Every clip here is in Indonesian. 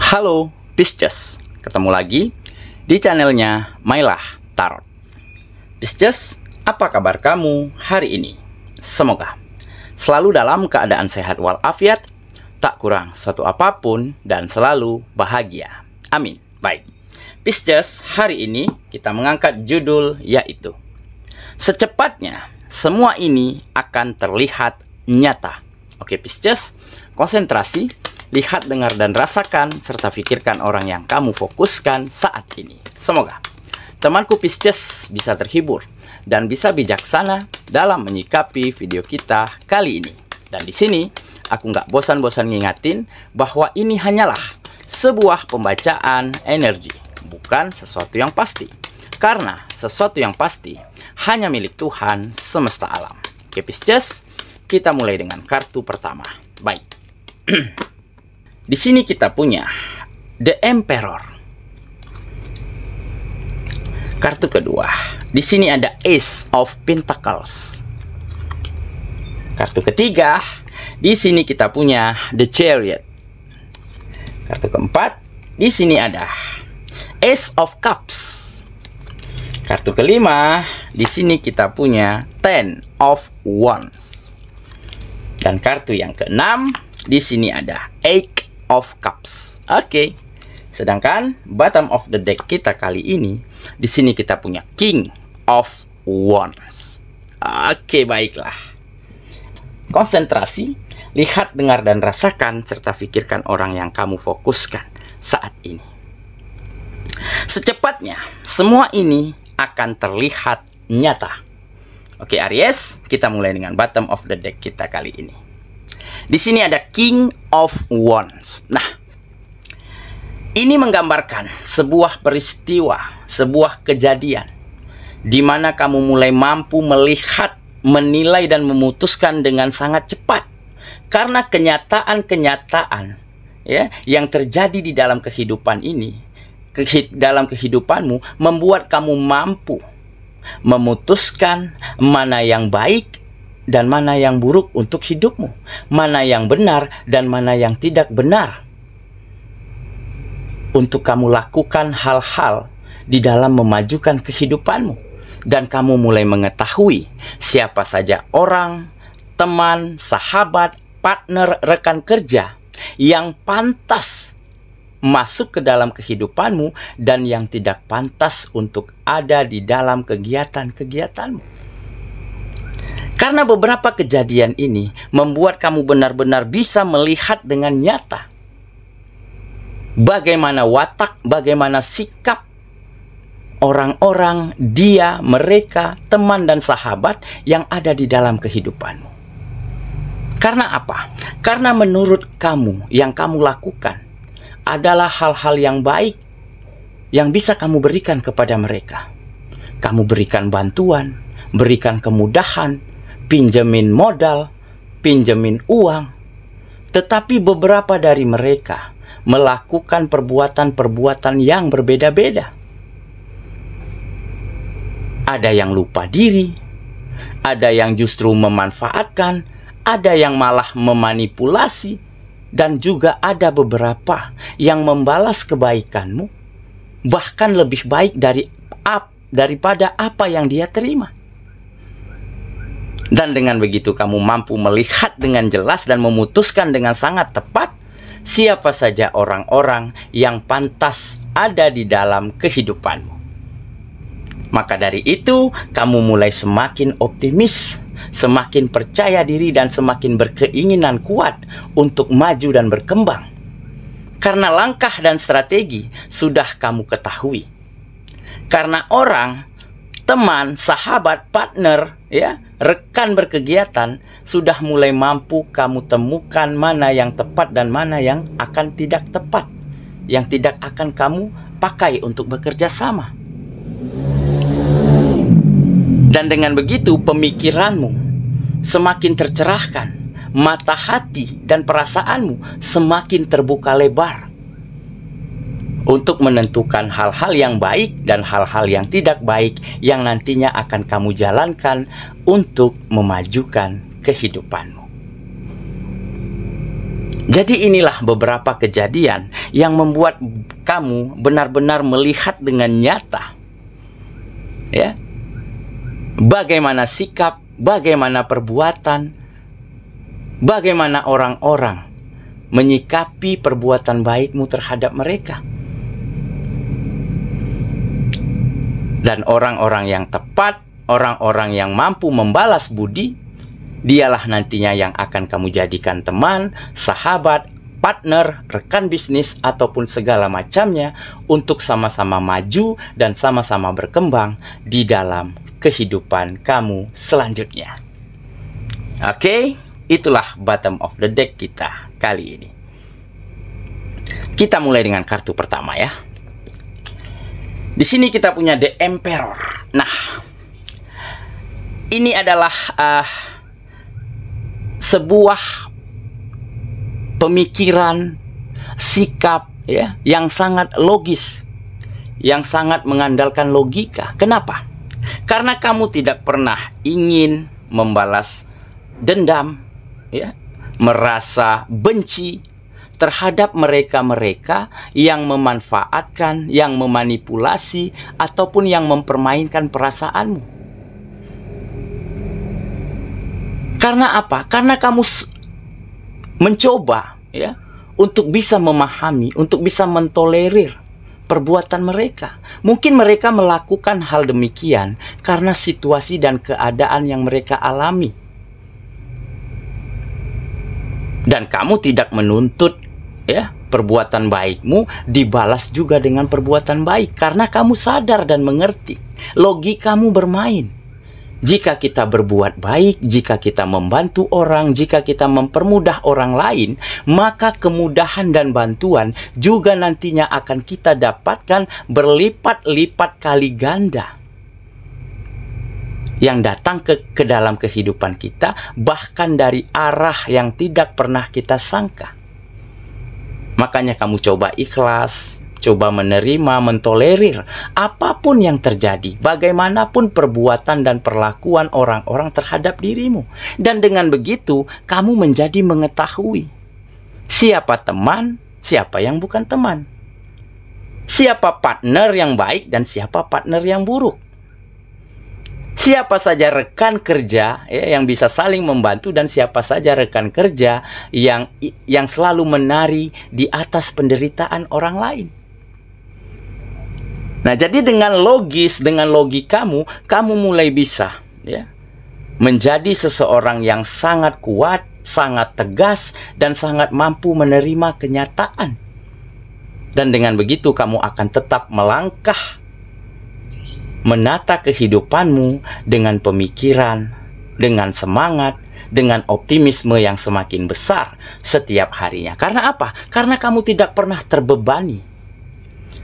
Halo Pisces, ketemu lagi di channelnya Mailah Tarot. Pisces, apa kabar kamu hari ini? Semoga selalu dalam keadaan sehat walafiat, tak kurang suatu apapun, dan selalu bahagia. Amin. Baik, Pisces, hari ini kita mengangkat judul yaitu secepatnya semua ini akan terlihat nyata. Oke Pisces, konsentrasi, lihat, dengar, dan rasakan, serta pikirkan orang yang kamu fokuskan saat ini. Semoga temanku Pisces bisa terhibur dan bisa bijaksana dalam menyikapi video kita kali ini. Dan di sini aku nggak bosan-bosan ngingatin bahwa ini hanyalah sebuah pembacaan energi, bukan sesuatu yang pasti. Karena sesuatu yang pasti hanya milik Tuhan semesta alam. Oke Pisces, kita mulai dengan kartu pertama. Baik. Di sini kita punya The Emperor. Kartu kedua. Di sini ada Ace of Pentacles. Kartu ketiga. Di sini kita punya The Chariot. Kartu keempat. Di sini ada Ace of Cups. Kartu kelima. Di sini kita punya Ten of Wands. Dan kartu yang keenam. Di sini ada Eight of Cups. Oke. Sedangkan bottom of the deck kita kali ini, di sini kita punya King of Wands. Oke, baiklah. Konsentrasi, lihat, dengar, dan rasakan, serta pikirkan orang yang kamu fokuskan saat ini. Secepatnya, semua ini akan terlihat nyata. Oke, Aries, kita mulai dengan bottom of the deck kita kali ini. Di sini ada King of Wands. Nah, ini menggambarkan sebuah peristiwa, sebuah kejadian di mana kamu mulai mampu melihat, menilai, dan memutuskan dengan sangat cepat. Karena kenyataan-kenyataan ya yang terjadi di dalam kehidupan ini, dalam kehidupanmu, membuat kamu mampu memutuskan mana yang baik dan mana yang buruk untuk hidupmu, mana yang benar dan mana yang tidak benar untuk kamu lakukan hal-hal di dalam memajukan kehidupanmu. Dan kamu mulai mengetahui siapa saja orang, teman, sahabat, partner, rekan kerja yang pantas masuk ke dalam kehidupanmu dan yang tidak pantas untuk ada di dalam kegiatan-kegiatanmu. Karena beberapa kejadian ini membuat kamu benar-benar bisa melihat dengan nyata bagaimana watak, bagaimana sikap orang-orang, mereka, teman dan sahabat yang ada di dalam kehidupanmu. Karena apa? Karena menurut kamu, yang kamu lakukan adalah hal-hal yang baik yang bisa kamu berikan kepada mereka. Kamu berikan bantuan, berikan kemudahan, pinjemin modal, pinjemin uang. Tetapi beberapa dari mereka melakukan perbuatan-perbuatan yang berbeda-beda. Ada yang lupa diri, ada yang justru memanfaatkan, ada yang malah memanipulasi, dan juga ada beberapa yang membalas kebaikanmu bahkan lebih baik daripada apa yang dia terima. Dan dengan begitu kamu mampu melihat dengan jelas dan memutuskan dengan sangat tepat siapa saja orang-orang yang pantas ada di dalam kehidupanmu. Maka dari itu kamu mulai semakin optimis, semakin percaya diri, dan semakin berkeinginan kuat untuk maju dan berkembang. Karena langkah dan strategi sudah kamu ketahui. Karena orang, teman, sahabat, partner, ya, rekan berkegiatan sudah mulai mampu kamu temukan mana yang tepat dan mana yang akan tidak tepat, yang tidak akan kamu pakai untuk bekerja sama. Dan dengan begitu pemikiranmu semakin tercerahkan, mata hati dan perasaanmu semakin terbuka lebar untuk menentukan hal-hal yang baik dan hal-hal yang tidak baik yang nantinya akan kamu jalankan untuk memajukan kehidupanmu. Jadi inilah beberapa kejadian yang membuat kamu benar-benar melihat dengan nyata, ya, bagaimana sikap, bagaimana perbuatan, bagaimana orang-orang menyikapi perbuatan baikmu terhadap mereka. Dan orang-orang yang tepat, orang-orang yang mampu membalas budi, dialah nantinya yang akan kamu jadikan teman, sahabat, partner, rekan bisnis, ataupun segala macamnya untuk sama-sama maju dan sama-sama berkembang di dalam kehidupan kamu selanjutnya. Oke, itulah bottom of the deck kita kali ini. Kita mulai dengan kartu pertama ya. Di sini kita punya The Emperor. Nah, ini adalah sebuah pemikiran, sikap ya, yang sangat logis, yang sangat mengandalkan logika. Kenapa? Karena kamu tidak pernah ingin membalas dendam, ya, merasa benci terhadap mereka-mereka yang memanfaatkan, yang memanipulasi, ataupun yang mempermainkan perasaanmu. Karena apa? Karena kamu mencoba ya untuk bisa memahami, untuk bisa mentolerir perbuatan mereka. Mungkin mereka melakukan hal demikian karena situasi dan keadaan yang mereka alami. Dan kamu tidak menuntut ya perbuatan baikmu dibalas juga dengan perbuatan baik, karena kamu sadar dan mengerti logikamu bermain. Jika kita berbuat baik, jika kita membantu orang, jika kita mempermudah orang lain, maka kemudahan dan bantuan juga nantinya akan kita dapatkan berlipat-lipat kali ganda yang datang ke dalam kehidupan kita, bahkan dari arah yang tidak pernah kita sangka. Makanya kamu coba ikhlas, coba menerima, mentolerir apapun yang terjadi, bagaimanapun perbuatan dan perlakuan orang-orang terhadap dirimu. Dan dengan begitu, kamu menjadi mengetahui siapa teman, siapa yang bukan teman, siapa partner yang baik dan siapa partner yang buruk, siapa saja rekan kerja ya, yang bisa saling membantu, dan siapa saja rekan kerja yang selalu menari di atas penderitaan orang lain. Nah, jadi dengan logis, dengan logikamu, kamu mulai bisa ya menjadi seseorang yang sangat kuat, sangat tegas, dan sangat mampu menerima kenyataan. Dan dengan begitu kamu akan tetap melangkah menata kehidupanmu dengan pemikiran, dengan semangat, dengan optimisme yang semakin besar setiap harinya. Karena apa? Karena kamu tidak pernah terbebani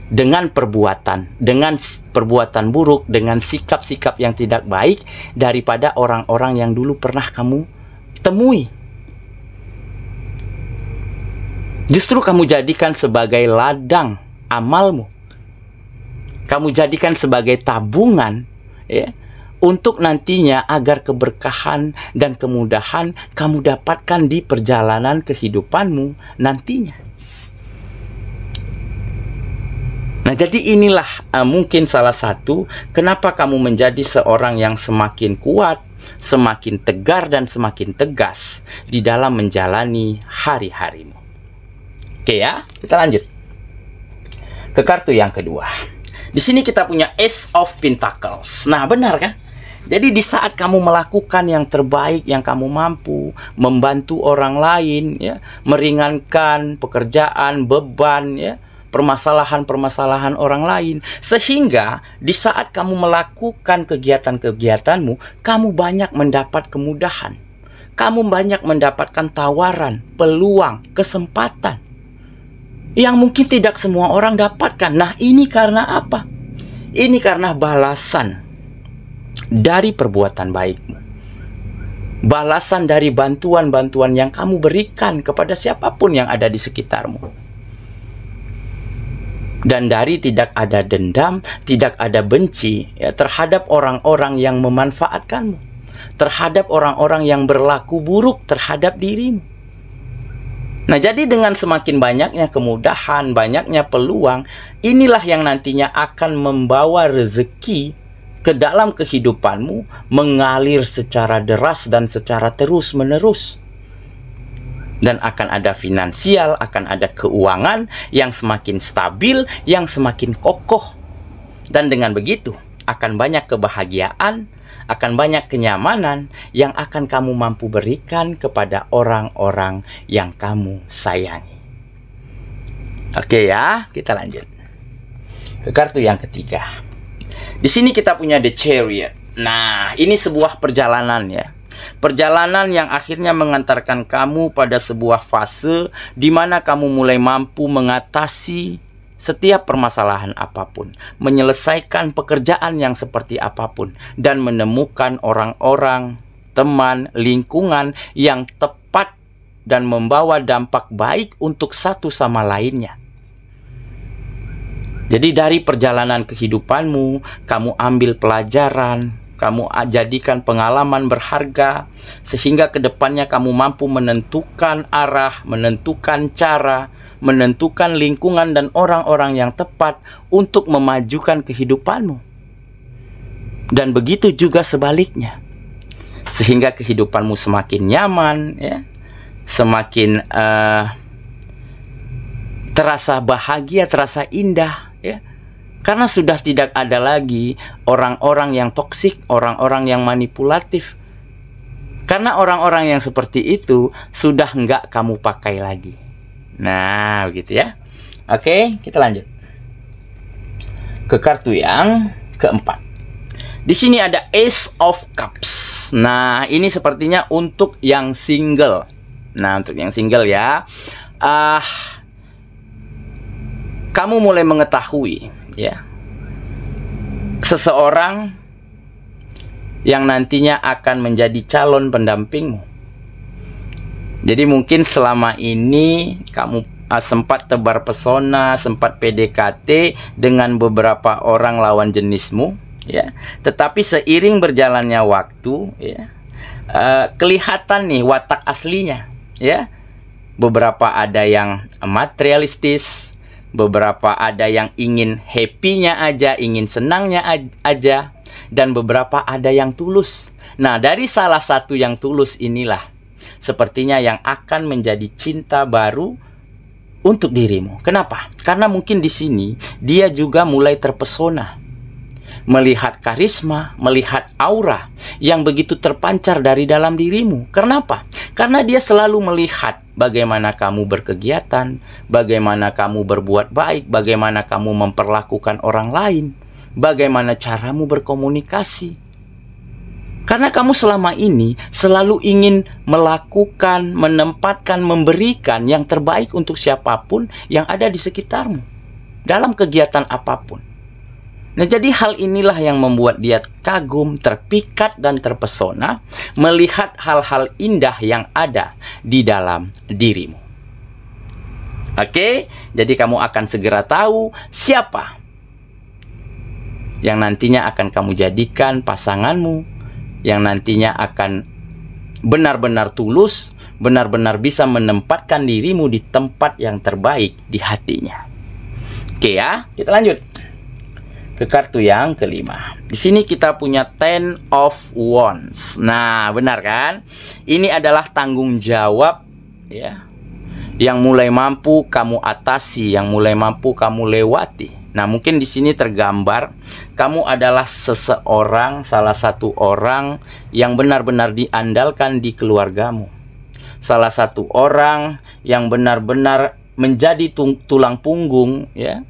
dengan perbuatan buruk, dengan sikap-sikap yang tidak baik daripada orang-orang yang dulu pernah kamu temui. Justru kamu jadikan sebagai ladang amalmu. Kamu jadikan sebagai tabungan ya, untuk nantinya agar keberkahan dan kemudahan kamu dapatkan di perjalanan kehidupanmu nantinya. Nah, jadi inilah mungkin salah satu kenapa kamu menjadi seorang yang semakin kuat, semakin tegar, dan semakin tegas di dalam menjalani hari-harimu. Oke ya, kita lanjut ke kartu yang kedua. Di sini kita punya Ace of Pentacles. Nah, benar kan? Jadi di saat kamu melakukan yang terbaik yang kamu mampu, membantu orang lain ya, meringankan pekerjaan, beban ya, permasalahan-permasalahan orang lain, sehingga di saat kamu melakukan kegiatan-kegiatanmu, kamu banyak mendapat kemudahan. Kamu banyak mendapatkan tawaran, peluang, kesempatan yang mungkin tidak semua orang dapatkan. Nah, ini karena apa? Ini karena balasan dari perbuatan baikmu, balasan dari bantuan-bantuan yang kamu berikan kepada siapapun yang ada di sekitarmu. Dan dari tidak ada dendam, tidak ada benci ya, terhadap orang-orang yang memanfaatkanmu, terhadap orang-orang yang berlaku buruk terhadap dirimu. Nah, jadi dengan semakin banyaknya kemudahan, banyaknya peluang, inilah yang nantinya akan membawa rezeki ke dalam kehidupanmu mengalir secara deras dan secara terus-menerus. Dan akan ada finansial, akan ada keuangan yang semakin stabil, yang semakin kokoh. Dan dengan begitu, akan banyak kebahagiaan, akan banyak kenyamanan yang akan kamu mampu berikan kepada orang-orang yang kamu sayangi. Oke ya, kita lanjut ke kartu yang ketiga. Di sini kita punya The Chariot. Nah, ini sebuah perjalanan ya. Perjalanan yang akhirnya mengantarkan kamu pada sebuah fase di mana kamu mulai mampu mengatasi setiap permasalahan apapun, menyelesaikan pekerjaan yang seperti apapun, dan menemukan orang-orang, teman, lingkungan yang tepat dan membawa dampak baik untuk satu sama lainnya. Jadi dari perjalanan kehidupanmu, kamu ambil pelajaran, kamu jadikan pengalaman berharga, sehingga kedepannya kamu mampu menentukan arah, menentukan cara, menentukan lingkungan dan orang-orang yang tepat untuk memajukan kehidupanmu. Dan begitu juga sebaliknya. Sehingga kehidupanmu semakin nyaman, ya, semakin terasa bahagia, terasa indah, ya. Karena sudah tidak ada lagi orang-orang yang toksik, orang-orang yang manipulatif. Karena orang-orang yang seperti itu sudah nggak kamu pakai lagi. Nah, begitu ya. Oke, kita lanjut ke kartu yang keempat. Di sini ada Ace of Cups. Nah, ini sepertinya untuk yang single. Nah, untuk yang single ya, kamu mulai mengetahui ya, seseorang yang nantinya akan menjadi calon pendampingmu. Jadi mungkin selama ini kamu sempat tebar pesona, sempat PDKT dengan beberapa orang lawan jenismu, ya. Tetapi seiring berjalannya waktu, ya, kelihatan nih watak aslinya, ya. Beberapa ada yang materialistis, beberapa ada yang ingin happy-nya aja, ingin senangnya aja, dan beberapa ada yang tulus. Nah, dari salah satu yang tulus inilah sepertinya yang akan menjadi cinta baru untuk dirimu. Kenapa? Karena mungkin di sini dia juga mulai terpesona melihat karisma, melihat aura yang begitu terpancar dari dalam dirimu. Kenapa? Karena dia selalu melihat bagaimana kamu berkegiatan, bagaimana kamu berbuat baik, bagaimana kamu memperlakukan orang lain, bagaimana caramu berkomunikasi. Karena kamu selama ini selalu ingin melakukan, menempatkan, memberikan yang terbaik untuk siapapun yang ada di sekitarmu dalam kegiatan apapun. Nah, jadi hal inilah yang membuat dia kagum, terpikat, dan terpesona melihat hal-hal indah yang ada di dalam dirimu. Oke, jadi kamu akan segera tahu siapa yang nantinya akan kamu jadikan pasanganmu, yang nantinya akan benar-benar tulus, benar-benar bisa menempatkan dirimu di tempat yang terbaik di hatinya. Oke ya, kita lanjut ke kartu yang kelima. Di sini kita punya Ten of Wands. Nah, benar kan? Ini adalah tanggung jawab ya, yang mulai mampu kamu atasi, yang mulai mampu kamu lewati. Nah, mungkin di sini tergambar kamu adalah seseorang, salah satu orang yang benar-benar diandalkan di keluargamu. Salah satu orang yang benar-benar menjadi tulang punggung ya,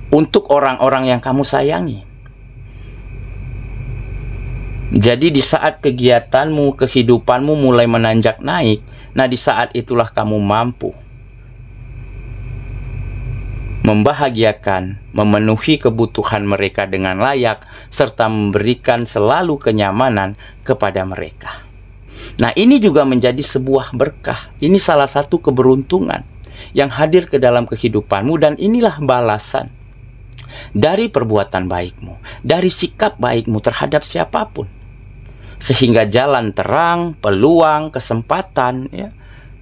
untuk orang-orang yang kamu sayangi. Jadi di saat kegiatanmu, kehidupanmu mulai menanjak naik, nah di saat itulah kamu mampu membahagiakan, memenuhi kebutuhan mereka dengan layak, serta memberikan selalu kenyamanan kepada mereka. Nah, ini juga menjadi sebuah berkah. Ini salah satu keberuntungan yang hadir ke dalam kehidupanmu, dan inilah balasan dari perbuatan baikmu, dari sikap baikmu terhadap siapapun. Sehingga jalan terang, peluang, kesempatan ya,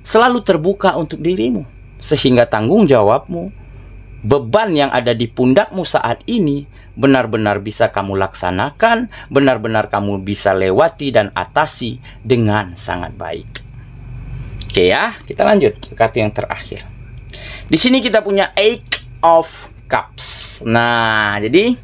selalu terbuka untuk dirimu, sehingga tanggung jawabmu, beban yang ada di pundakmu saat ini benar-benar bisa kamu laksanakan, benar-benar kamu bisa lewati dan atasi dengan sangat baik. Oke ya, kita lanjut ke kartu yang terakhir. Di sini kita punya Eight of Cups. Nah, jadi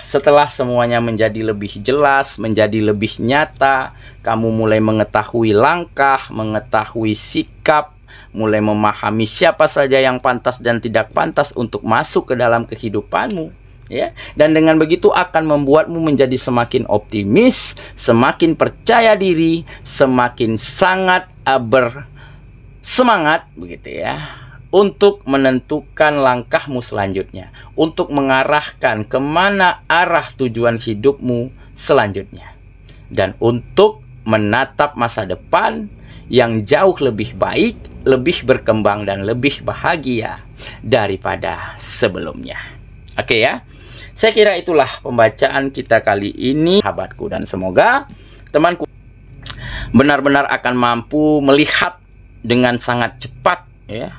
setelah semuanya menjadi lebih jelas, menjadi lebih nyata, kamu mulai mengetahui langkah, mengetahui sikap, mulai memahami siapa saja yang pantas dan tidak pantas untuk masuk ke dalam kehidupanmu, ya. Dan dengan begitu akan membuatmu menjadi semakin optimis, semakin percaya diri, semakin sangat bersemangat, begitu ya, untuk menentukan langkahmu selanjutnya, untuk mengarahkan kemana arah tujuan hidupmu selanjutnya, dan untuk menatap masa depan yang jauh lebih baik, lebih berkembang, dan lebih bahagia daripada sebelumnya. Oke ya, saya kira itulah pembacaan kita kali ini, sahabatku, dan semoga temanku benar-benar akan mampu melihat dengan sangat cepat, ya,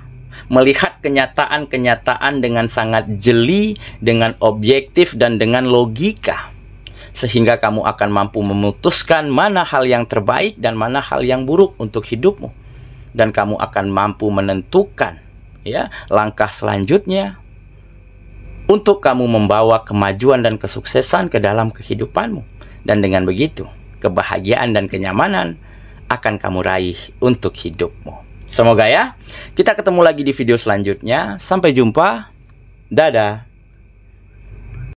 melihat kenyataan-kenyataan dengan sangat jeli, dengan objektif, dan dengan logika, sehingga kamu akan mampu memutuskan mana hal yang terbaik dan mana hal yang buruk untuk hidupmu, dan kamu akan mampu menentukan, ya, langkah selanjutnya untuk kamu membawa kemajuan dan kesuksesan ke dalam kehidupanmu. Dan dengan begitu, kebahagiaan dan kenyamanan akan kamu raih untuk hidupmu. Semoga ya, kita ketemu lagi di video selanjutnya. Sampai jumpa. Dadah.